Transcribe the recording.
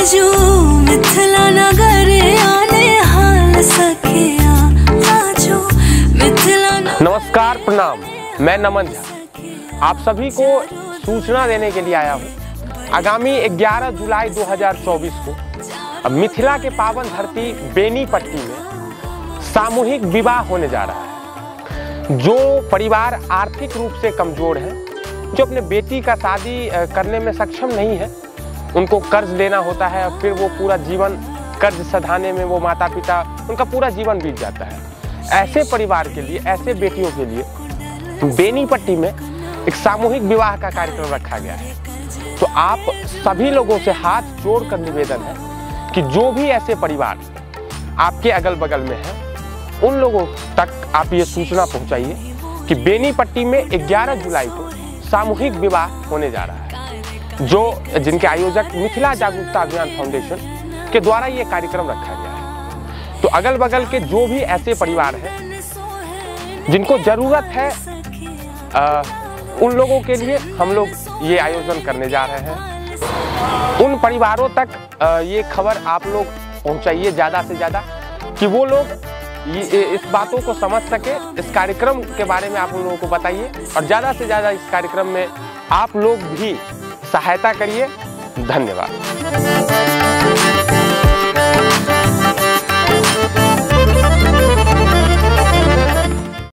आजू मिथिला नगर आने हाल सखिया आजू मिथिला। नमस्कार, प्रणाम। मैं नमन झा आप सभी को सूचना देने के लिए आया हूँ। आगामी 11 जुलाई 2024 को मिथिला के पावन धरती बेनीपट्टी में सामूहिक विवाह होने जा रहा है। जो परिवार आर्थिक रूप से कमजोर है, जो अपने बेटी का शादी करने में सक्षम नहीं है, उनको कर्ज लेना होता है और फिर वो पूरा जीवन कर्ज सधाने में वो माता पिता उनका पूरा जीवन बीत जाता है। ऐसे परिवार के लिए, ऐसे बेटियों के लिए बेनीपट्टी में एक सामूहिक विवाह का कार्यक्रम रखा गया है। तो आप सभी लोगों से हाथ जोड़कर निवेदन है कि जो भी ऐसे परिवार आपके अगल बगल में हैं, उन लोगों तक आप ये सूचना पहुंचाइए कि बेनीपट्टी में 11 जुलाई को सामूहिक विवाह होने जा रहा है। जिनके आयोजक मिथिला जागरूकता अभियान फाउंडेशन के द्वारा ये कार्यक्रम रखा गया है। तो अगल बगल के जो भी ऐसे परिवार हैं जिनको जरूरत है, उन लोगों के लिए हम लोग ये आयोजन करने जा रहे हैं। उन परिवारों तक ये खबर आप लोग पहुंचाइए ज़्यादा से ज़्यादा, कि वो लोग इस बातों को समझ सके। इस कार्यक्रम के बारे में आप उन लोगों को बताइए और ज़्यादा से ज़्यादा इस कार्यक्रम में आप लोग भी सहायता करिए। धन्यवाद।